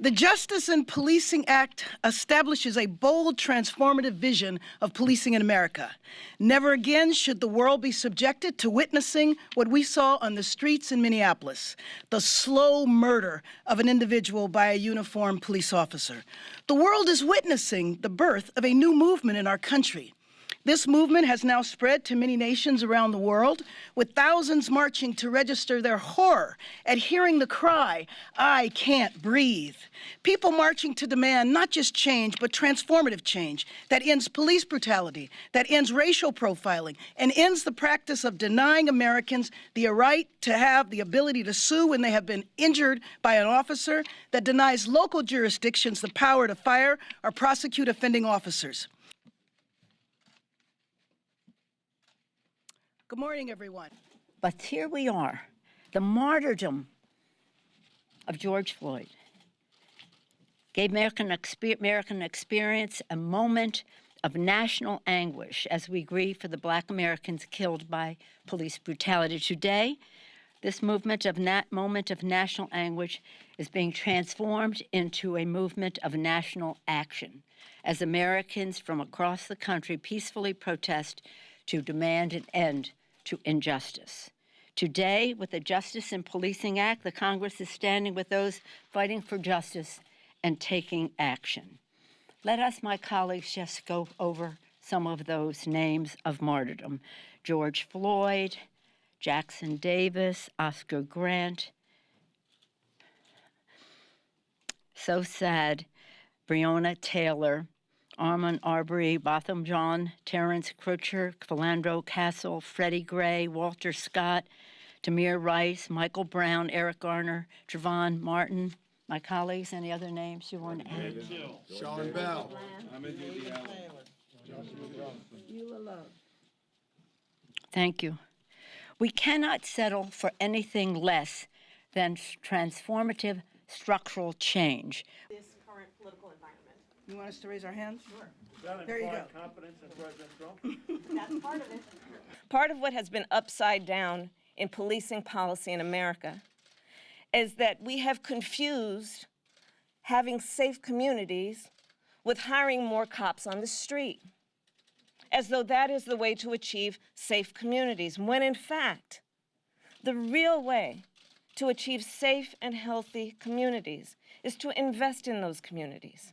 The Justice in Policing Act establishes a bold, transformative vision of policing in America. Never again should the world be subjected to witnessing what we saw on the streets in Minneapolis, the slow murder of an individual by a uniformed police officer. The world is witnessing the birth of a new movement in our country. This movement has now spread to many nations around the world, with thousands marching to register their horror at hearing the cry, "I can't breathe." People marching to demand not just change, but transformative change that ends police brutality, that ends racial profiling, and ends the practice of denying Americans the right to have the ability to sue when they have been injured by an officer, that denies local jurisdictions the power to fire or prosecute offending officers. Good morning, everyone. But here we are, the martyrdom of George Floyd gave American experience a moment of national anguish as we grieve for the Black Americans killed by police brutality. Today, this moment of national anguish is being transformed into a movement of national action as Americans from across the country peacefully protest to demand an end to injustice. Today, with the Justice in Policing Act, the Congress is standing with those fighting for justice and taking action. Let us, my colleagues, just go over some of those names of martyrdom. George Floyd, Jackson Davis, Oscar Grant. So sad, Breonna Taylor, Ahmaud Arbery, Botham Jean, Terrence Crutcher, Philandro Castle, Freddie Gray, Walter Scott, Tamir Rice, Michael Brown, Eric Garner, Trayvon Martin. My colleagues, any other names you want to add? Sean Bell. Thank you. We cannot settle for anything less than transformative structural change. This current political environment. You want us to raise our hands? Sure. There you go. Confidence in President Trump? That's part of it. Part of what has been upside down in policing policy in America is that we have confused having safe communities with hiring more cops on the street, as though that is the way to achieve safe communities, when in fact, the real way to achieve safe and healthy communities is to invest in those communities.